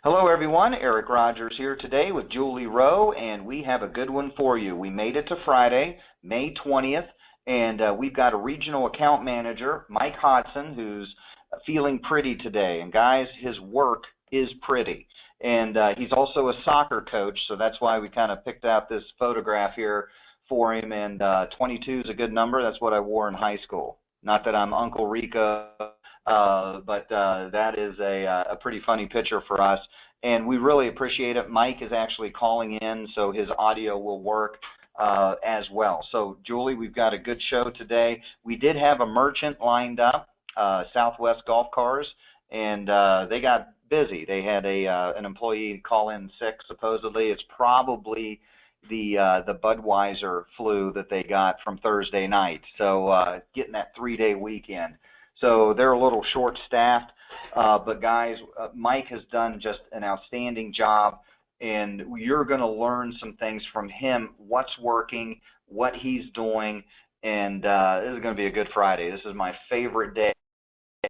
Hello, everyone. Eric Rogers here today with Julie Rowe, and we have a good one for you. We made it to Friday, May 20th, and we've got a regional account manager, Mike Hodson, who's feeling pretty today. And guys, his work is pretty. And he's also a soccer coach, so that's why we kind of picked out this photograph here for him. And 22 is a good number. That's what I wore in high school. Not that I'm Uncle Rico, but that is a pretty funny picture for us, and we really appreciate it. Mike is actually calling in, so his audio will work as well. So, Julie, we've got a good show today. We did have a merchant lined up, Southwest Golf Cars, and they got busy. They had an employee call in sick, supposedly. It's probably the Budweiser flu that they got from Thursday night, so getting that 3-day weekend. So they're a little short-staffed, but guys, Mike has done just an outstanding job, and you're going to learn some things from him, what's working, what he's doing, and this is going to be a good Friday. This is my favorite day.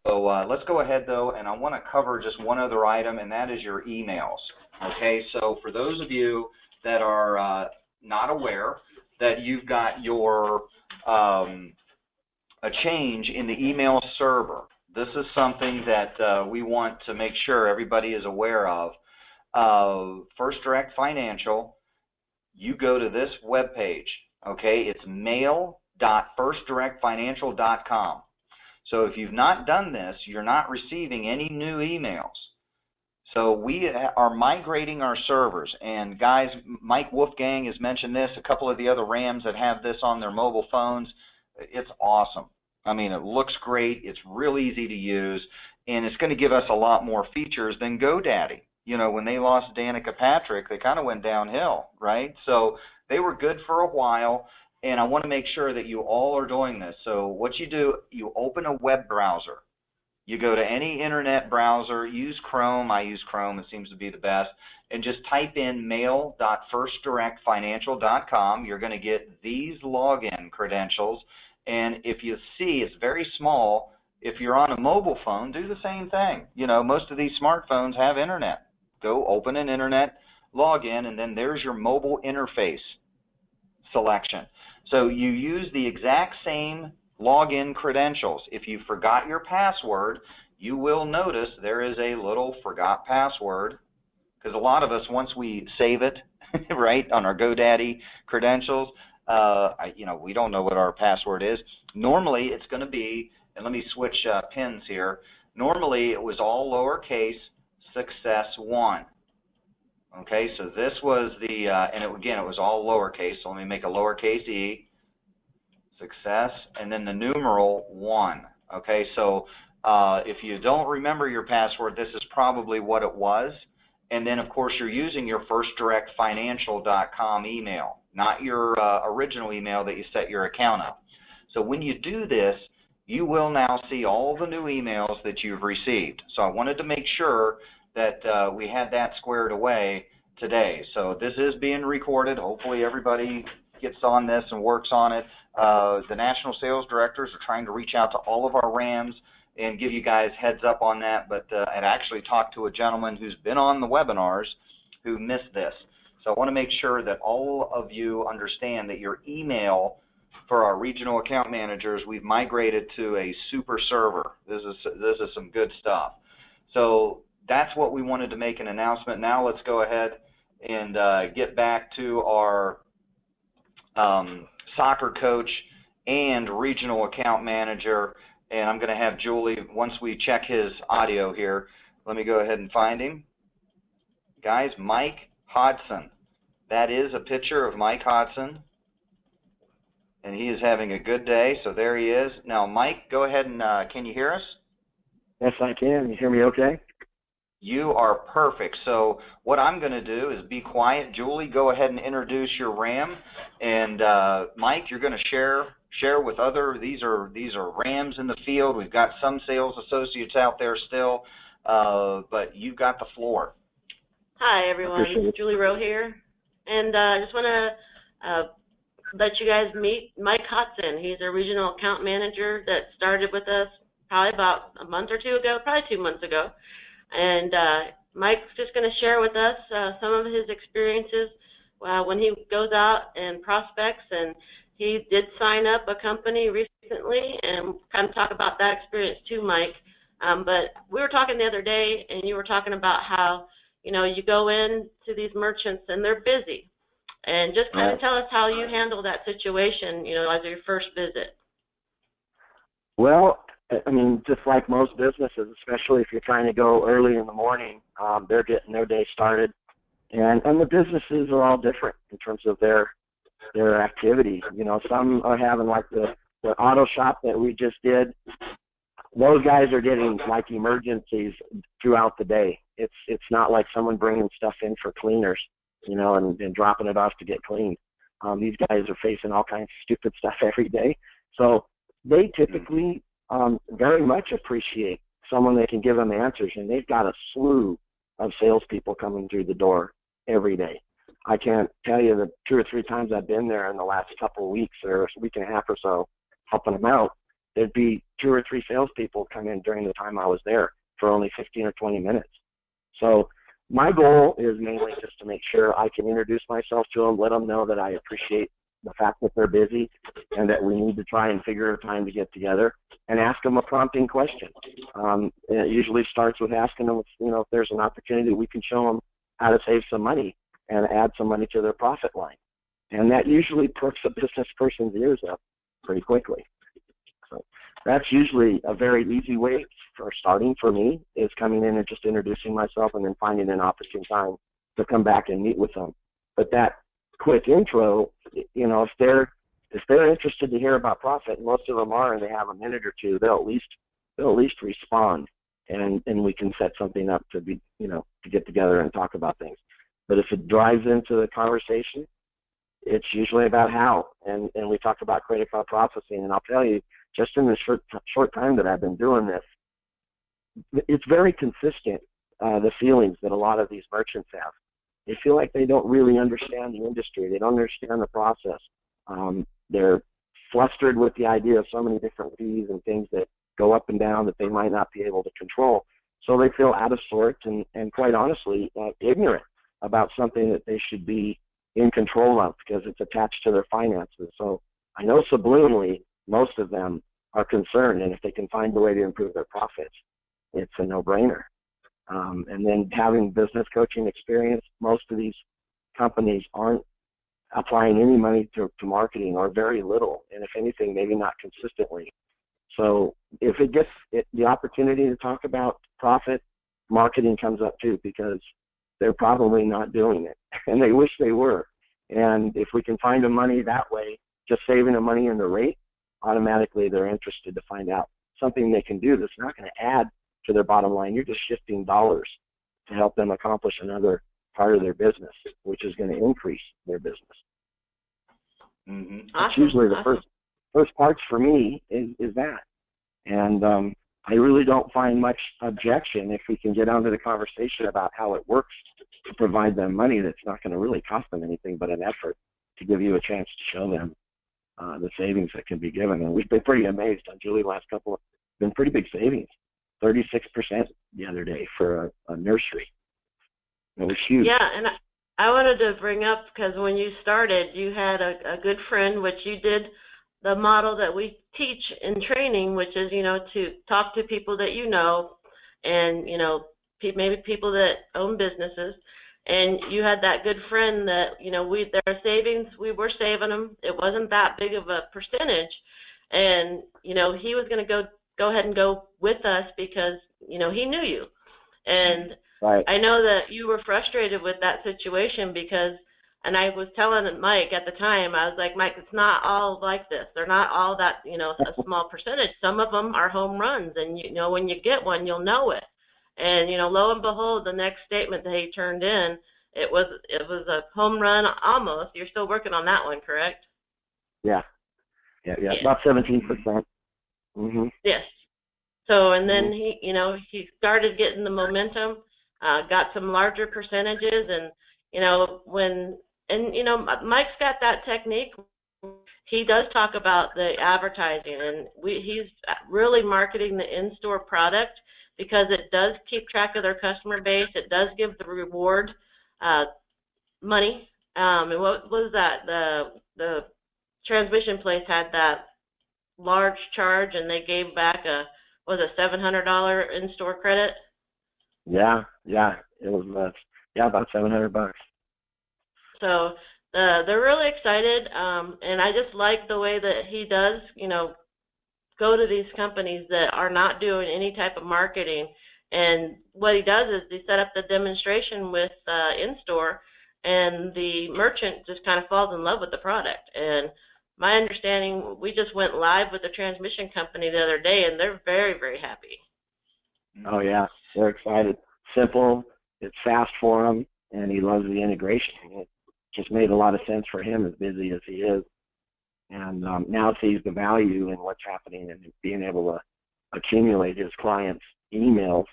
So let's go ahead, though, and I want to cover just one other item, and that is your emails. Okay, so for those of you that are not aware that you've got your a change in the email server. This is something that we want to make sure everybody is aware of. First Direct Financial, you go to this web page, okay? It's mail.firstdirectfinancial.com. So if you've not done this, you're not receiving any new emails. So we are migrating our servers, and guys, Mike Wolfgang has mentioned this, a couple of the other Rams that have this on their mobile phones. It's awesome. I mean, it looks great, it's real easy to use, and it's going to give us a lot more features than GoDaddy. You know, when they lost Danica Patrick, they kind of went downhill, right? So they were good for a while, and I want to make sure that you all are doing this. So what you do, you open a web browser. You go to any internet browser, use Chrome. I use Chrome, it seems to be the best, and just type in mail.firstdirectfinancial.com. You're going to get these login credentials, and if you see, it's very small. If you're on a mobile phone, do the same thing. You know, most of these smartphones have internet. Go open an internet login, and then there's your mobile interface selection. So you use the exact same login credentials. If you forgot your password, you will notice there is a little forgot password, because a lot of us, once we save it, right, on our GoDaddy credentials, you know, we don't know what our password is. Normally, it's going to be, and let me switch pins here. Normally, it was all lowercase, success1. Okay, so this was the, and again, it was all lowercase, so let me make a lowercase e, success, and then the numeral 1. Okay, so if you don't remember your password, this is probably what it was. And then, of course, you're using your firstdirectfinancial.com email, not your original email that you set your account up. So when you do this, you will now see all the new emails that you've received. So I wanted to make sure that we had that squared away today. So this is being recorded. Hopefully everybody gets on this and works on it. The national sales directors are trying to reach out to all of our Rams and give you guys heads up on that, but I'd actually talked to a gentleman who's been on the webinars who missed this. So I want to make sure that all of you understand that your email for our regional account managers, we've migrated to a super server. This is some good stuff. So that's what we wanted to make an announcement. Now let's go ahead and get back to our soccer coach and regional account manager. And I'm going to have Julie, once we check his audio here, let me go ahead and find him. Guys, Mike Hodson. That is a picture of Mike Hodson. And he is having a good day, so there he is. Now, Mike, go ahead and, can you hear us? Yes, I can. You hear me okay? You are perfect. So what I'm going to do is be quiet. Julie, go ahead and introduce your RAM. And Mike, you're going to share with other. These are Rams in the field. We've got some sales associates out there still, but you've got the floor. Hi, everyone. Julie Rowe here. And I just want to let you guys meet Mike Hodson. He's a regional account manager that started with us probably about a month or two ago, probably 2 months ago. And Mike's just going to share with us some of his experiences when he goes out and prospects, and he did sign up a company recently, and kind of talk about that experience too, Mike. But we were talking the other day, and you were talking about how, you go in to these merchants and they're busy. And just kind of tell us how you handle that situation, as your first visit. Well, I mean, just like most businesses, especially if you're trying to go early in the morning, they're getting their day started. And the businesses are all different in terms of their activity. Some are having like the auto shop that we just did. Those guys are getting like emergencies throughout the day. It's not like someone bringing stuff in for cleaners, and dropping it off to get cleaned. These guys are facing all kinds of stupid stuff every day. So they typically very much appreciate someone that can give them answers, and they've got a slew of salespeople coming through the door every day. I can't tell you the 2 or 3 times I've been there in the last couple of weeks or a week and a half or so helping them out. There'd be 2 or 3 salespeople come in during the time I was there for only 15 or 20 minutes. So my goal is mainly just to make sure I can introduce myself to them, let them know that I appreciate the fact that they're busy and that we need to try and figure a time to get together, and ask them a prompting question. It usually starts with asking them, if there's an opportunity we can show them how to save some money and add some money to their profit line. And that usually perks a business person's ears up pretty quickly. So that's usually a very easy way for starting for me, is coming in and just introducing myself and then finding an opportune time to come back and meet with them. But that quick intro, if they're interested to hear about profit, and most of them are, and they have a minute or two, they'll at least respond, and we can set something up to be, to get together and talk about things. But if it drives into the conversation, it's usually about how, and we talk about credit card processing, and I'll tell you, just in the short time that I've been doing this, it's very consistent, the feelings that a lot of these merchants have. They feel like they don't really understand the industry. They don't understand the process. They're flustered with the idea of so many different fees and things that go up and down that they might not be able to control. So they feel out of sorts and quite honestly, ignorant about something that they should be in control of because it's attached to their finances. So I know subliminally most of them are concerned, and if they can find a way to improve their profits, it's a no-brainer. And then having business coaching experience, most of these companies aren't applying any money to marketing, or very little, and if anything, maybe not consistently. So if it gets the opportunity to talk about profit, marketing comes up too, because they're probably not doing it, and they wish they were. And if we can find them money that way, just saving them money in the rate, automatically they're interested to find out something they can do that's not going to add to their bottom line. You're just shifting dollars to help them accomplish another part of their business, which is going to increase their business. Mm-hmm. That's usually the first parts for me is that. And I really don't find much objection if we can get onto the conversation about how it works to provide them money that's not going to really cost them anything but an effort to give you a chance to show them the savings that can be given. And we've been pretty amazed on Julie last couple of, been pretty big savings, 36% the other day for a nursery. It was huge. Yeah, and I wanted to bring up, because when you started, you had a good friend, which you did the model that we teach in training, which is, to talk to people that and, maybe people that own businesses. And you had that good friend that, their savings, we were saving them. It wasn't that big of a percentage. And, he was going to go ahead and go with us because, he knew you. And right. I know that you were frustrated with that situation because, and I was telling Mike at the time, I was like, Mike, it's not all like this. They're not all that, a small percentage. Some of them are home runs, and, when you get one, you'll know it. And, lo and behold, the next statement that he turned in, it was a home run almost. You're still working on that one, correct? Yeah, about 17%. Mm-hmm. Yes. So, and then he started getting the momentum, got some larger percentages, and, Mike's got that technique. He does talk about the advertising, and he's really marketing the in-store product, because it does keep track of their customer base. It does give the reward money. And what was that? The transmission place had that large charge, and they gave back was a $700 in-store credit. Yeah, it was about $700. So they're really excited, and I just like the way that he does, go to these companies that are not doing any type of marketing. And what he does is he set up the demonstration with in-store, and the merchant just kind of falls in love with the product. And my understanding, we just went live with the transmission company the other day, and they're very, very happy. Oh, yeah, they're excited. Simple, it's fast for him, and he loves the integration. It just made a lot of sense for him, as busy as he is. And now sees the value in what's happening and being able to accumulate his clients' emails,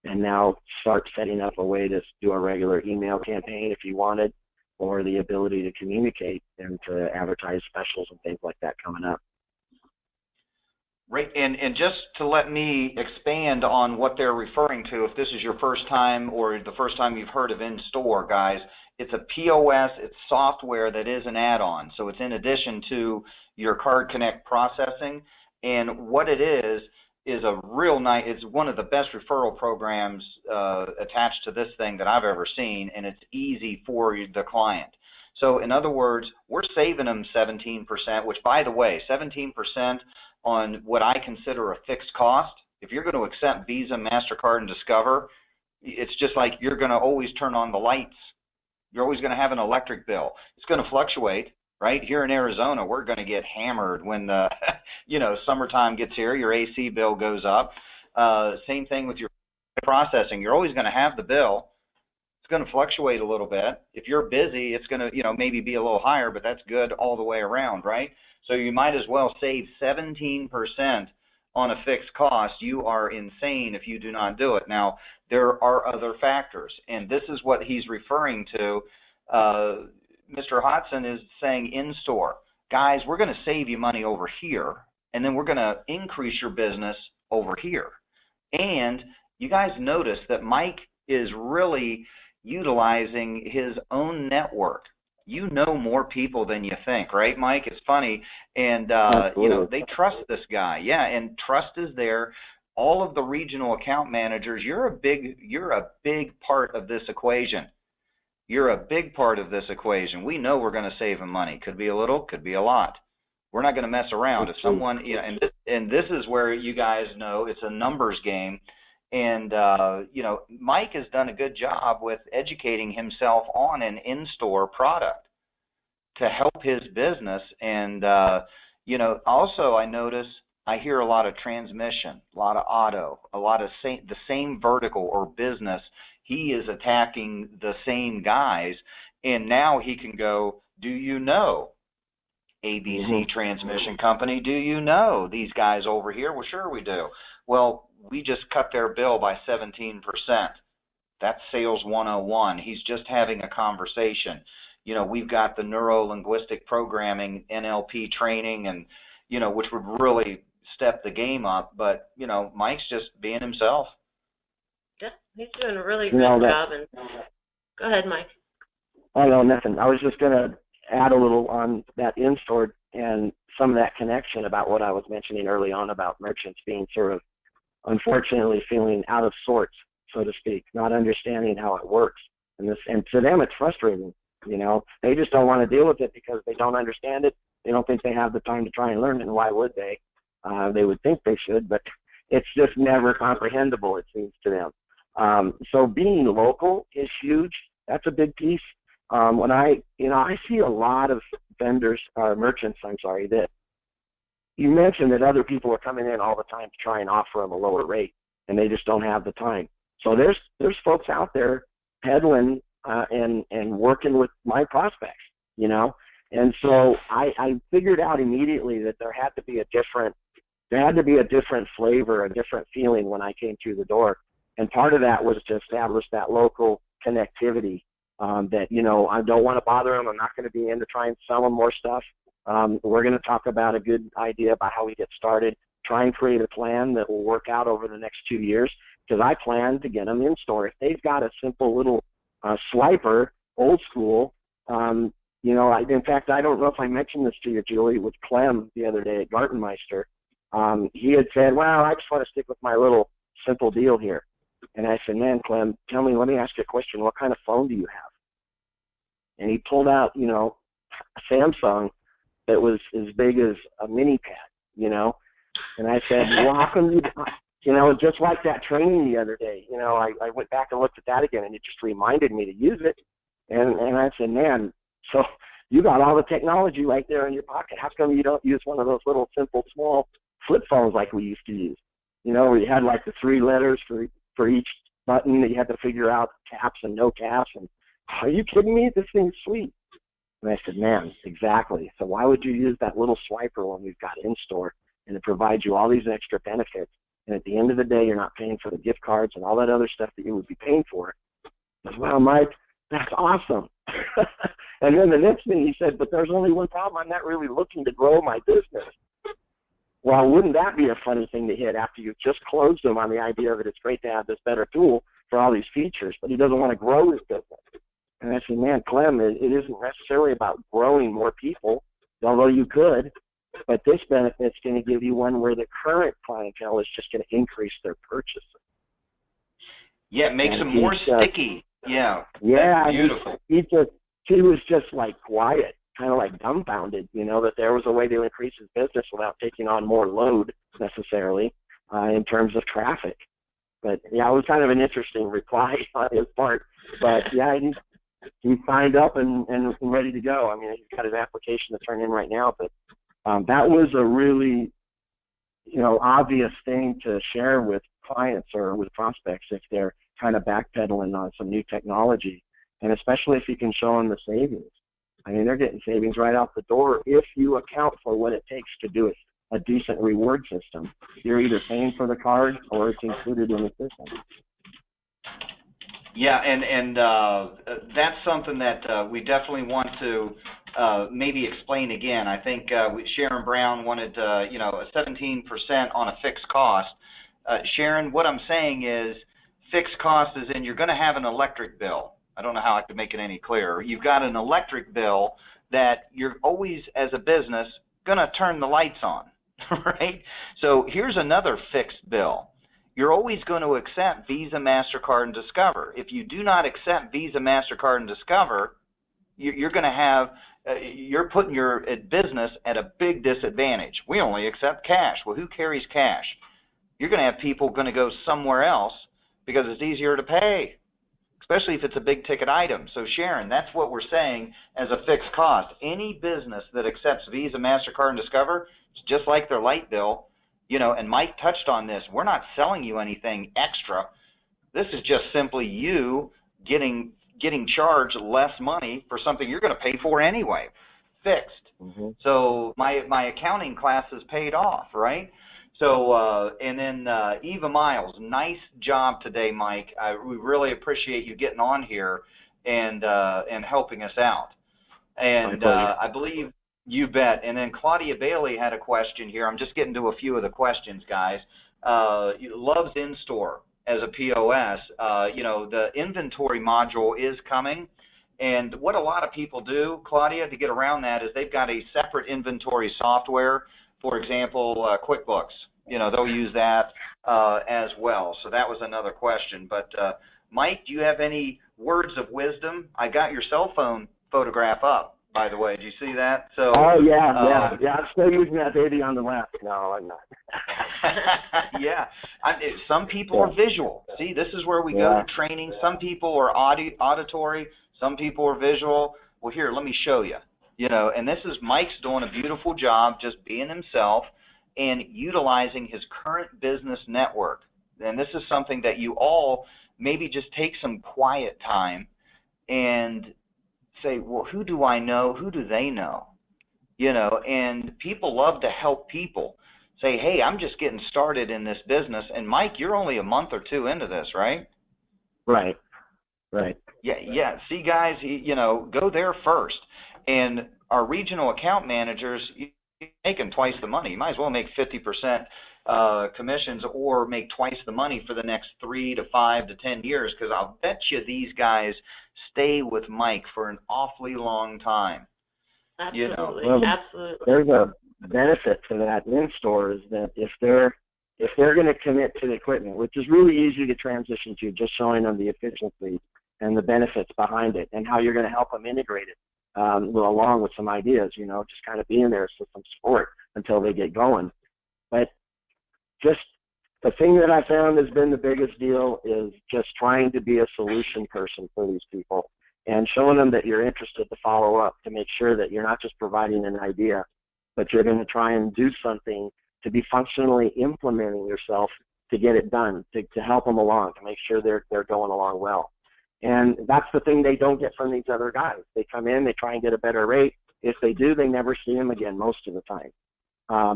and now start setting up a way to do a regular email campaign if you wanted, or the ability to communicate and to advertise specials and things like that coming up. Right, and just to let me expand on what they're referring to, if this is your first time or the first time you've heard of in-store, guys, it's a POS, it's software that is an add-on. So it's in addition to your Card Connect processing. And what it is a real nice, it's one of the best referral programs attached to this thing that I've ever seen, and it's easy for the client. So in other words, we're saving them 17%, which, by the way, 17% on what I consider a fixed cost. If you're going to accept Visa, MasterCard, and Discover, it's just like you're going to always turn on the lights. You're always going to have an electric bill. It's going to fluctuate, right? Here in Arizona, we're going to get hammered when the summertime gets here. Your AC bill goes up. Same thing with your processing. You're always going to have the bill. It's going to fluctuate a little bit. If you're busy, it's going to maybe be a little higher, but that's good all the way around, right? So you might as well save 17% on a fixed cost. You are insane if you do not do it. Now, there are other factors, and this is what he's referring to. Mr. Hodson is saying in-store. Guys, we're going to save you money over here, and then we're going to increase your business over here. And you guys notice that Mike is really utilizing his own network. You know more people than you think, right, Mike? It's funny. And, they trust this guy. Yeah, and trust is there. All of the regional account managers, you're a big part of this equation. You're a big part of this equation. We know we're going to save them money. Could be a little, could be a lot. We're not going to mess around. If someone, and this is where you guys know it's a numbers game. And, Mike has done a good job with educating himself on an in-store product to help his business. And, also I notice I hear a lot of transmission, a lot of auto, a lot of the same vertical or business. He is attacking the same guys, and now he can go, do you know ABC Transmission Company? Do you know these guys over here? Well, sure we do. Well, we just cut their bill by 17%. That's sales 101. He's just having a conversation. We've got the neuro-linguistic programming, NLP training, and, which would really step the game up. But, Mike's just being himself. Yeah, he's doing a really good job. And go ahead, Mike. Oh, no, nothing. I was just going to add a little on that in-store and some of that connection about what I was mentioning early on about merchants being sort of, unfortunately, feeling out of sorts, so to speak, not understanding how it works. And to them, it's frustrating. They just don't want to deal with it because they don't understand it. They don't think they have the time to try and learn it, and why would they? They would think they should, but it's just never comprehensible, it seems to them. So being local is huge. That's a big piece. When I see a lot of merchants, that you mentioned that other people are coming in all the time to try and offer them a lower rate, and they just don't have the time. So there's folks out there peddling and working with my prospects, And so I figured out immediately that there had to be a different flavor, a different feeling when I came through the door. And part of that was to establish that local connectivity, that, I don't want to bother them. I'm not going to be in to try and sell them more stuff. We're going to talk about a good idea about how we get started, try and create a plan that will work out over the next 2 years. because I plan to get them in store. If they've got a simple little swiper, old school, in fact, I don't know if I mentioned this to you, Julie, with Clem the other day at Gartenmeister. He had said, well, I just want to stick with my little simple deal here. And I said, man, Clem, let me ask you a question. What kind of phone do you have? And he pulled out, a Samsung that was as big as a mini pad, And I said, well, how come just like that training the other day, I went back and looked at that again, and it just reminded me to use it. And I said, man, so you got all the technology right there in your pocket. How come you don't use one of those little simple, small flip phones like we used to use? Where you had like the 3 letters for each button that you had to figure out caps and no caps. And are you kidding me? This thing's sweet. And I said, man, exactly. So why would you use that little swiper when we've got in store, and it provides you all these extra benefits? And at the end of the day, you're not paying for the gift cards and all that other stuff that you would be paying for. I said, well, Mike, that's awesome. And then the next thing he said, but there's only one problem. I'm not really looking to grow my business. Well, wouldn't that be a funny thing to hit after you've just closed him on the idea that it's great to have this better tool for all these features, but he doesn't want to grow his business? And I said, man, Clem, it isn't necessarily about growing more people, although you could, but this benefit's going to give you one where the current clientele is just going to increase their purchases. Yeah, it makes them more sticky. Yeah. Yeah. That's beautiful. He was just like quiet, kind of like dumbfounded, that there was a way to increase his business without taking on more load necessarily in terms of traffic. But yeah, it was kind of an interesting reply on his part. But yeah, he signed up and ready to go. I mean, he's got his application to turn in right now. But that was a really, obvious thing to share with clients or with prospects if they're kind of backpedaling on some new technology, and especially if you can show them the savings. I mean, they're getting savings right out the door if you account for what it takes to do a decent reward system. You're either paying for the card or it's included in the system. Yeah, and that's something that we definitely want to maybe explain again. I think Sharon Brown wanted, a 17% on a fixed cost. Sharon, what I'm saying is fixed cost is in you're going to have an electric bill. I don't know how I could make it any clearer. You've got an electric bill that you're always, as a business, going to turn the lights on, right? So here's another fixed bill. You're always going to accept Visa, MasterCard, and Discover. If you do not accept Visa, MasterCard, and Discover, you're going to have, you're putting your business at a big disadvantage. We only accept cash. Well, who carries cash? You're going to have people going to go somewhere else because it's easier to pay, especially if it's a big ticket item. So Sharon, that's what we're saying as a fixed cost. Any business that accepts Visa, MasterCard, and Discover, it's just like their light bill. And Mike touched on this. We're not selling you anything extra. This is just simply you getting charged less money for something you're going to pay for anyway, fixed. Mm-hmm. So my accounting class is paid off, right? So and then Eva Miles, nice job today, Mike. We really appreciate you getting on here and helping us out. And I believe. You bet. And then Claudia Bailey had a question here. I'm just getting to a few of the questions, guys. Loves in-store as a POS. The inventory module is coming. And what a lot of people do, Claudia, to get around that is they've got a separate inventory software. For example, QuickBooks. They'll use that as well. So that was another question. But, Mike, do you have any words of wisdom? I got your cell phone photograph up. By the way, did you see that? So. Oh yeah. I'm still using that baby on the left. No, I'm not. Yeah, some people are visual. See, this is where we go to training. Some people are auditory. Some people are visual. Well, here, let me show you. And this is Mike's doing a beautiful job, just being himself and utilizing his current business network. And this is something that you all maybe just take some quiet time and say, well, who do I know? Who do they know? And people love to help people. Say, hey, I'm just getting started in this business. And Mike, you're only a month or two into this, right? Right. Yeah. See, guys, go there first. And our regional account managers, you're making twice the money. You might as well make 50% commissions or make twice the money for the next 3 to 5 to 10 years, because I'll bet you these guys stay with Mike for an awfully long time. Absolutely, Well, absolutely. There's a benefit to that in store is that if they're going to commit to the equipment, which is really easy to transition to, just showing them the efficiency and the benefits behind it and how you're going to help them integrate it, along with some ideas, just kind of being there for some support until they get going. But just the thing that I found has been the biggest deal is just trying to be a solution person for these people and showing them that you're interested to follow up, to make sure that you're not just providing an idea, but you're going to try and do something to be functionally implementing yourself to get it done, to help them along, to make sure they're going along well. And that's the thing they don't get from these other guys. They come in, they try and get a better rate. If they do, they never see them again most of the time.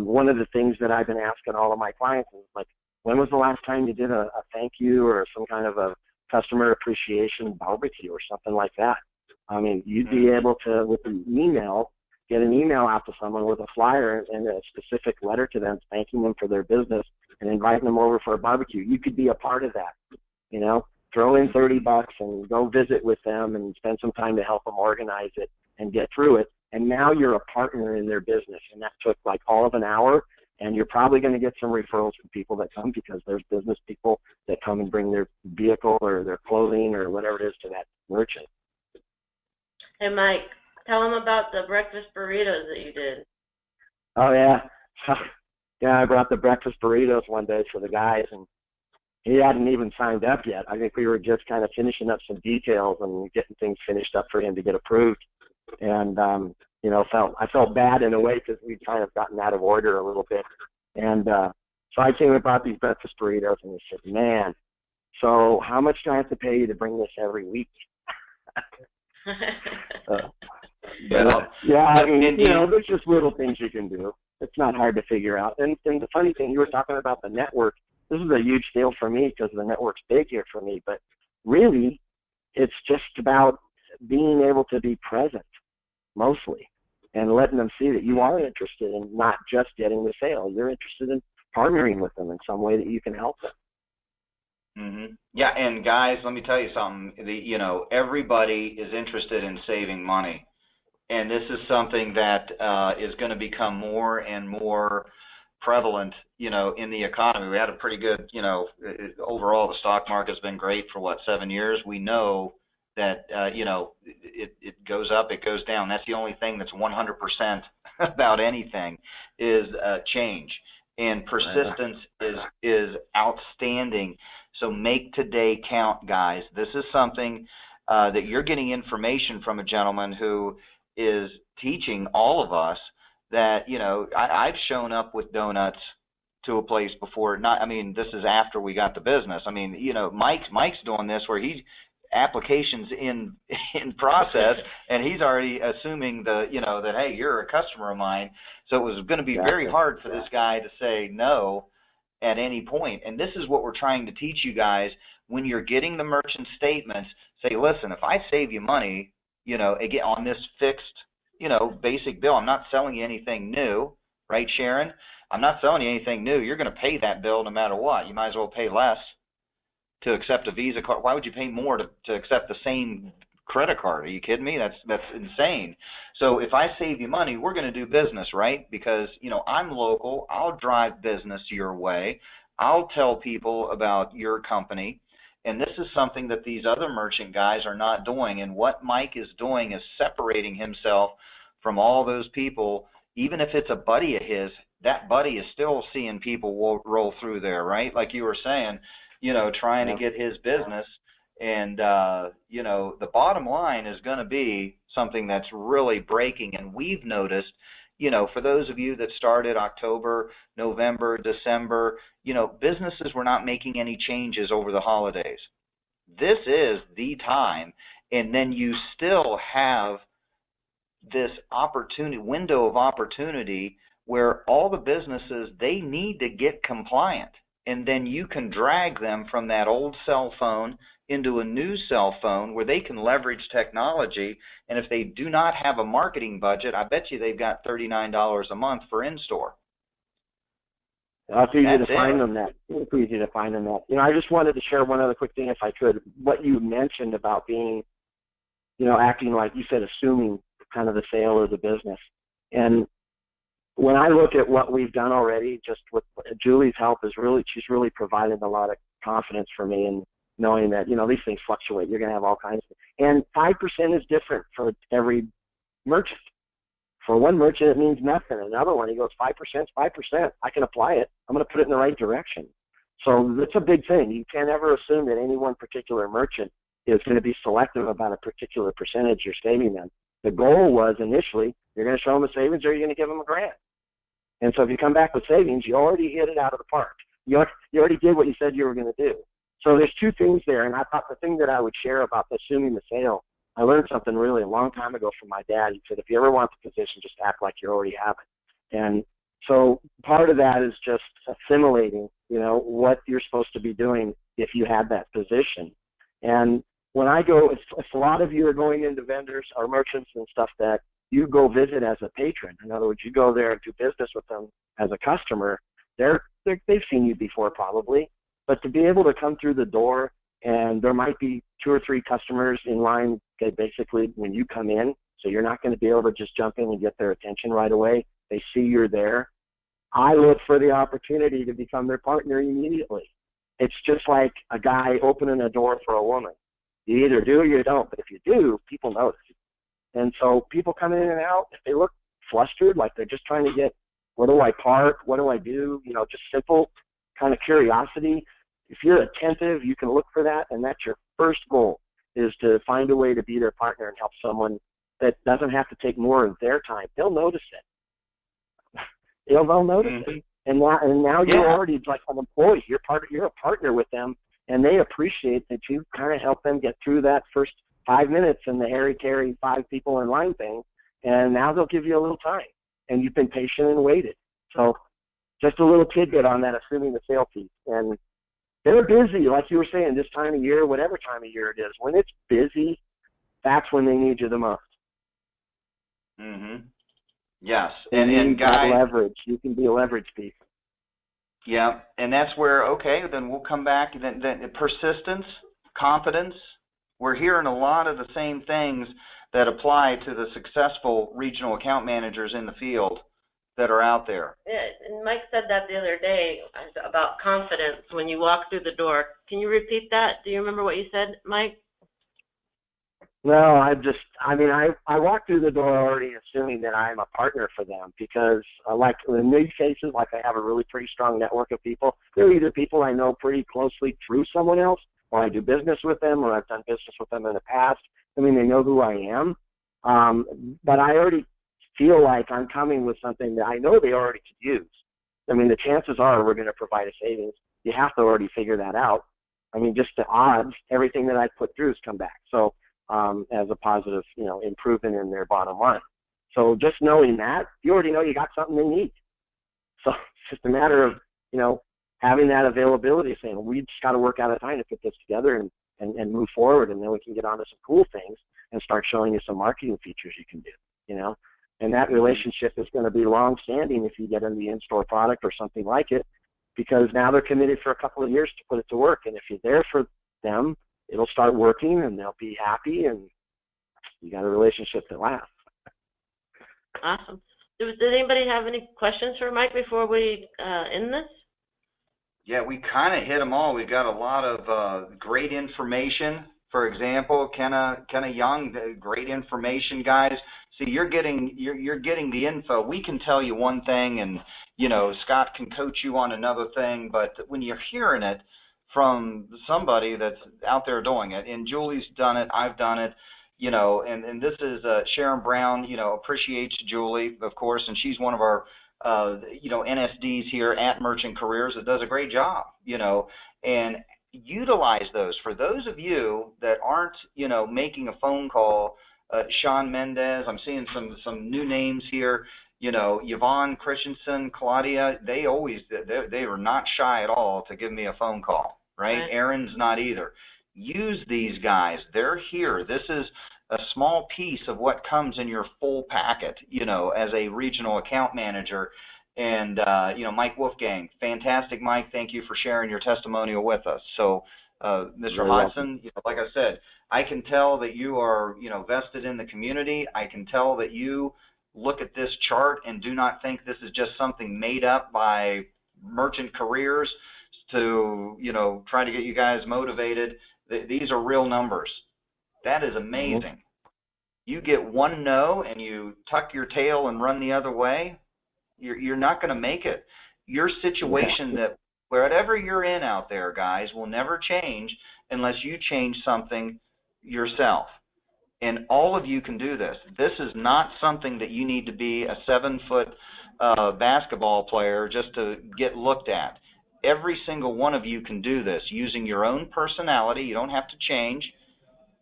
One of the things that I've been asking all of my clients is, like, when was the last time you did a thank you or some kind of a customer appreciation barbecue or something like that? I mean, you'd be able to, with an email, get an email out to someone with a flyer and a specific letter to them thanking them for their business and inviting them over for a barbecue. You could be a part of that, throw in $30 and go visit with them and spend some time to help them organize it and get through it. And now you're a partner in their business. And that took like all of an hour. And you're probably going to get some referrals from people that come, because there's business people that come and bring their vehicle or their clothing or whatever it is to that merchant. Hey, Mike, tell them about the breakfast burritos that you did. Oh, yeah. Yeah, I brought the breakfast burritos one day for the guys, and he hadn't even signed up yet. I think we were just kind of finishing up some details and getting things finished up for him to get approved. And, I felt bad in a way because we'd kind of gotten out of order a little bit. And so I came and bought these breakfast burritos, and he said, man, so how much do I have to pay you to bring this every week? Yeah, I mean, there's just little things you can do. It's not hard to figure out. And the funny thing, you were talking about the network. This is a huge deal for me because the network's big here for me. But really, it's just about being able to be present, mostly, and letting them see that you are interested in not just getting the sale. You're interested in partnering with them in some way that you can help them. Mm-hmm. Yeah, and guys, let me tell you something. Everybody is interested in saving money, and this is something that is going to become more and more prevalent, in the economy. We had a pretty good, overall the stock market's been great for 7 years. We know that it goes up, it goes down. That's the only thing that's 100% about anything is change, and persistence is outstanding. So make today count, guys. This is something that you're getting information from a gentleman who is teaching all of us that, I've shown up with donuts to a place before. This is after we got the business. Mike's doing this where he's applications in process, and he's already assuming that hey, you're a customer of mine. So it was going to be very hard for this guy to say no at any point. And this is what we're trying to teach you guys. When you're getting the merchant statements, say, listen, if I save you money, again, on this fixed, basic bill, I'm not selling you anything new, right, Sharon? I'm not selling you anything new. You're going to pay that bill no matter what. You might as well pay less to accept a Visa card. Why would you pay more to accept the same credit card? Are you kidding me? That's insane. So if I save you money, we're going to do business, right? Because, I'm local. I'll drive business your way. I'll tell people about your company. And this is something that these other merchant guys are not doing. And what Mike is doing is separating himself from all those people. Even if it's a buddy of his, that buddy is still seeing people roll through there, right? Like you were saying, trying to get his business. And, the bottom line is going to be something that's really breaking. And we've noticed, for those of you that started October, November, December, businesses were not making any changes over the holidays. This is the time. And then you still have this window of opportunity where all the businesses, they need to get compliant. And then you can drag them from that old cell phone into a new cell phone where they can leverage technology. And if they do not have a marketing budget, I bet you they've got $39 a month for in-store. It's easy That's to find it. them that. It's easy to find them that. I just wanted to share one other quick thing, if I could. What you mentioned about being, acting like you said, assuming kind of the sale or the business. And when I look at what we've done already, just with Julie's help, she's really provided a lot of confidence for me in knowing that, these things fluctuate. You're going to have all kinds of, and 5% is different for every merchant. For one merchant, it means nothing. Another one, he goes, 5% is 5%. I can apply it. I'm going to put it in the right direction. So that's a big thing. You can't ever assume that any one particular merchant is going to be selective about a particular percentage you're saving them. The goal was initially, you're going to show them a savings or you're going to give them a grant. And so if you come back with savings, you already hit it out of the park. You already did what you said you were going to do. So there's two things there, and I thought the thing that I would share about assuming the sale, I learned something really a long time ago from my dad. He said, if you ever want the position, just act like you already have it. And so part of that is just assimilating, what you're supposed to be doing if you had that position. And when I go, if a lot of you are going into vendors or merchants and stuff that you go visit as a patron, in other words, you go there and do business with them as a customer, they've seen you before probably, but to be able to come through the door and there might be 2 or 3 customers in line, basically when you come in, so you're not going to be able to just jump in and get their attention right away. They see you're there. I look for the opportunity to become their partner immediately. It's just like a guy opening a door for a woman. You either do or you don't, but if you do, people notice. And so people come in and out, if they look flustered, like they're just trying to get, where do I park? What do I do? Just simple kind of curiosity. If you're attentive, you can look for that, and that's your first goal, is to find a way to be their partner and help someone that doesn't have to take more of their time. They'll notice it. They'll notice it. And now you're already like an employee. You're a partner with them, and they appreciate that you kind of help them get through that first 5 minutes in the carry 5 people in line thing, and now they'll give you a little time, and you've been patient and waited. So just a little tidbit on that, assuming the sale piece. And they're busy, like you were saying, this time of year, whatever time of year it is. When it's busy, that's when they need you the most. Mm-hmm. Yes, and guys, leverage. You can be a leverage piece. Yeah, and that's where, okay, then we'll come back. Then persistence, confidence. We're hearing a lot of the same things that apply to the successful regional account managers in the field that are out there. Yeah, and Mike said that the other day about confidence when you walk through the door. Can you repeat that? Do you remember what you said, Mike? No, I walk through the door already assuming that I'm a partner for them because, like in these cases, like I have a really pretty strong network of people. They're either people I know pretty closely through someone else, or I do business with them, or I've done business with them in the past. They know who I am. But I already feel like I'm coming with something that I know they already could use. The chances are we're going to provide a savings. You have to already figure that out. Just the odds, everything that I put through has come back. So, as a positive, improvement in their bottom line. So just knowing that, you already know you got something they need. So it's just a matter of, having that availability, saying we just got to work out a time to put this together and move forward, and then we can get on to some cool things and start showing you some marketing features you can do, And that relationship is going to be long-standing if you get in the in-store product or something like it, because now they're committed for a couple of years to put it to work. And if you're there for them, it'll start working, and they'll be happy, and you got a relationship that lasts. Awesome. Did anybody have any questions for Mike before we end this? Yeah, we kind of hit them all. We've got a lot of great information. For example, Kenna Young, great information, guys. See, you're getting the info. We can tell you one thing, and Scott can coach you on another thing. But when you're hearing it from somebody that's out there doing it, and Julie's done it, I've done it, and this is Sharon Brown, appreciates Julie, of course, and she's one of our, NSDs here at Merchant Careers that does a great job, and utilize those. For those of you that aren't, making a phone call, Sean Mendez, I'm seeing some new names here, Yvonne Christensen, Claudia, they are not shy at all to give me a phone call. Right? Aaron's not either. Use these guys. They're here. This is a small piece of what comes in your full packet, as a regional account manager. And, Mike Wolfgang, fantastic, Mike. Thank you for sharing your testimonial with us. So, Mr. Hodson, like I said, I can tell that you are, vested in the community. I can tell that you look at this chart and do not think this is just something made up by merchant careers to, try to get you guys motivated. These are real numbers. That is amazing. You get one no and you tuck your tail and run the other way, you're not going to make it. Your situation, that wherever you're in out there, guys, will never change unless you change something yourself. And all of you can do this. This is not something that you need to be a 7-foot basketball player just to get looked at. Every single one of you can do this using your own personality. You don't have to change,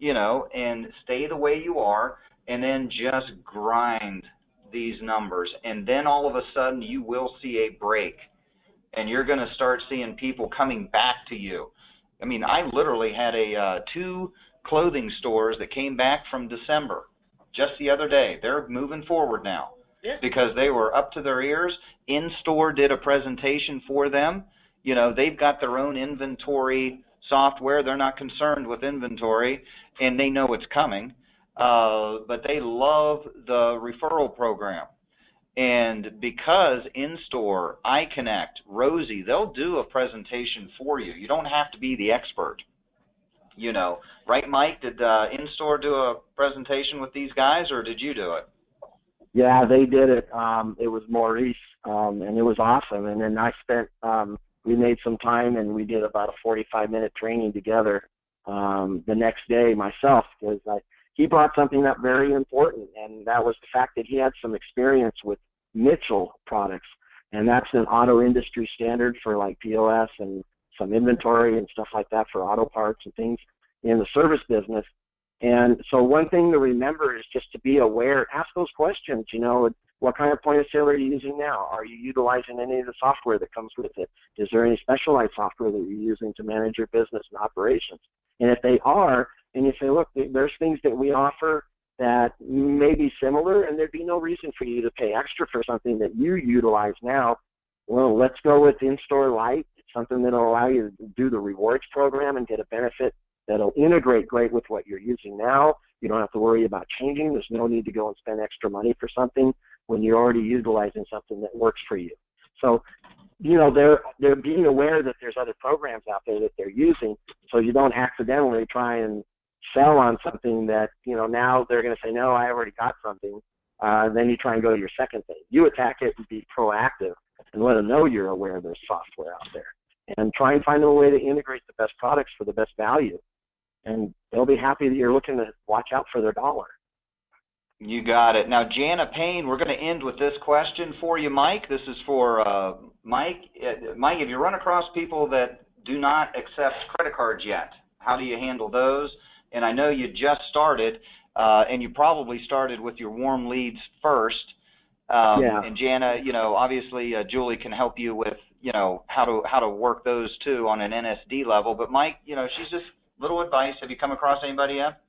and stay the way you are, and then just grind these numbers. And then all of a sudden you will see a break, and you're going to start seeing people coming back to you. I mean, I literally had 2 clothing stores that came back from December just the other day. They're moving forward now because they were up to their ears. In-store did a presentation for them. They've got their own inventory software. They're not concerned with inventory, and they know it's coming. But they love the referral program. And because in-store, iConnect, Rosie, they'll do a presentation for you. You don't have to be the expert. Right, Mike? Did in-store do a presentation with these guys, or did you do it? Yeah, they did it. It was Maurice, and it was awesome. And then I spent, we made some time, and we did about a 45-minute training together the next day myself, because he brought something up very important, and that was the fact that he had some experience with Mitchell products, and that's an auto industry standard for like POS and some inventory and stuff like that for auto parts and things in the service business. And so one thing to remember is just to be aware, ask those questions, what kind of point of sale are you using now? Are you utilizing any of the software that comes with it? Is there any specialized software that you're using to manage your business and operations? And if they are, and you say, look, there's things that we offer that may be similar, and there'd be no reason for you to pay extra for something that you utilize now. Well, let's go with In-Store Lite. It's something that will allow you to do the rewards program and get a benefit that'll integrate great with what you're using now. You don't have to worry about changing. There's no need to go and spend extra money for something when you're already utilizing something that works for you. So, they're being aware that there's other programs out there that they're using, so you don't accidentally try and sell on something that, now they're going to say, no, I already got something. Then you try and go to your second thing. You attack it and be proactive and let them know you're aware there's software out there. And try and find a way to integrate the best products for the best value. And they'll be happy that you're looking to watch out for their dollar. You got it. Now, Jana Payne, we're going to end with this question for you, Mike. This is for Mike. Mike, if you run across people that do not accept credit cards yet, how do you handle those? And I know you just started, and you probably started with your warm leads first. And Jana, obviously Julie can help you with, how to work those too on an NSD level. But Mike, she's just little advice. Have you come across anybody yet?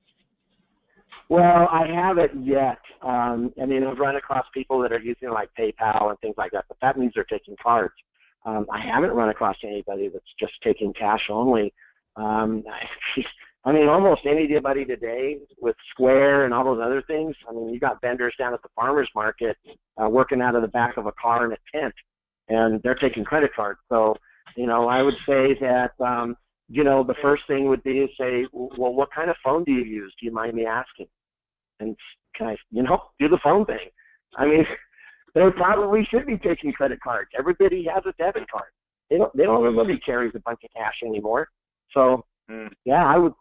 Well, I haven't yet. I've run across people that are using like PayPal and things like that, but that means they're taking cards. I haven't run across anybody that's just taking cash only. Almost anybody today with Square and all those other things. You got vendors down at the farmer's market working out of the back of a car in a tent, and they're taking credit cards. So, I would say that, the first thing would be to say, well, what kind of phone do you use? Do you mind me asking? And can I, do the phone thing? They probably should be taking credit cards. Everybody has a debit card. They don't everybody carries a bunch of cash anymore. So, yeah, I would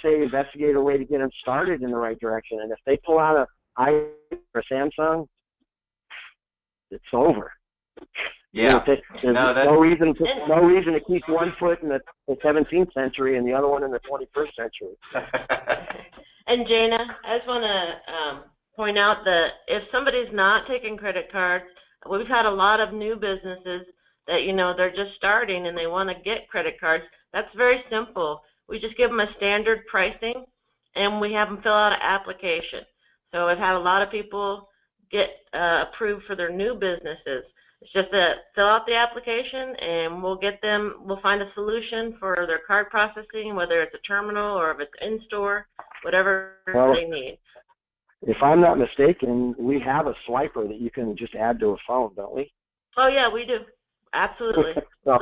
say investigate a way to get them started in the right direction. And if they pull out a iPhone or a Samsung, it's over. Yeah. There's no reason to keep one foot in the 17th century and the other one in the 21st century. And Jana, I just want to point out that if somebody's not taking credit cards, we've had a lot of new businesses that, they're just starting and they want to get credit cards. That's very simple. We just give them a standard pricing and we have them fill out an application. So I've had a lot of people get approved for their new businesses. It's just to fill out the application, and we'll find a solution for their card processing, whether it's a terminal or if it's in-store, whatever they need. If I'm not mistaken, we have a swiper that you can just add to a phone, don't we? Oh, yeah, we do. Absolutely. so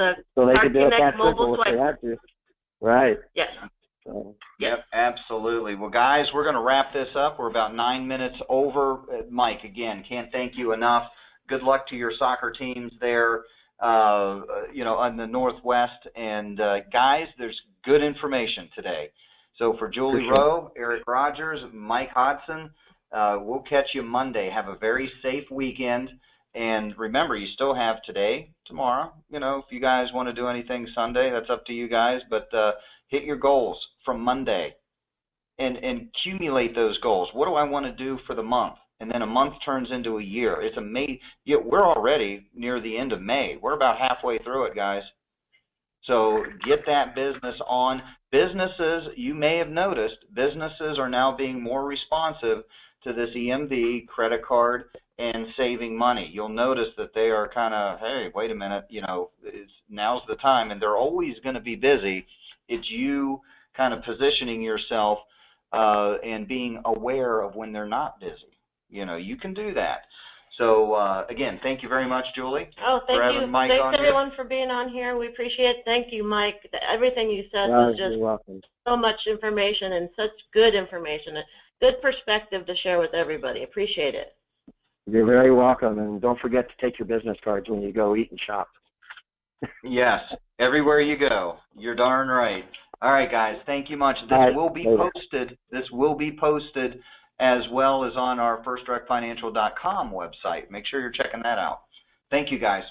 they can do it that simple if they had to. Right. Yes. Yep, absolutely. Well, guys, we're going to wrap this up. We're about 9 minutes over. Mike, again, can't thank you enough. Good luck to your soccer teams there, in the Northwest. And, guys, there's good information today. So for Julie Rowe, Eric Rogers, Mike Hodson, we'll catch you Monday. Have a very safe weekend. And remember, you still have today, tomorrow. If you guys want to do anything Sunday, that's up to you guys. But hit your goals from Monday and accumulate those goals. What do I want to do for the month? And then a month turns into a year. It's amazing. Yeah, we're already near the end of May. We're about halfway through it, guys. So get that business on. Businesses, you may have noticed, businesses are now being more responsive to this EMV credit card and saving money. You'll notice that they are kind of, hey, wait a minute, now's the time, and they're always going to be busy. It's you kind of positioning yourself and being aware of when they're not busy. You can do that. So, again, thank you very much, Julie. Oh, thank for you. having Mike Thanks, on everyone, here. for being on here. We appreciate it. Thank you, Mike. Everything you said was just so much information and such good information, a good perspective to share with everybody. Appreciate it. You're very welcome. And don't forget to take your business cards when you go eat and shop. Yes, everywhere you go. You're darn right. All right, guys, thank you much. This will be posted. This will be posted as well as on our firstdirectfinancial.com website. Make sure you're checking that out. Thank you, guys.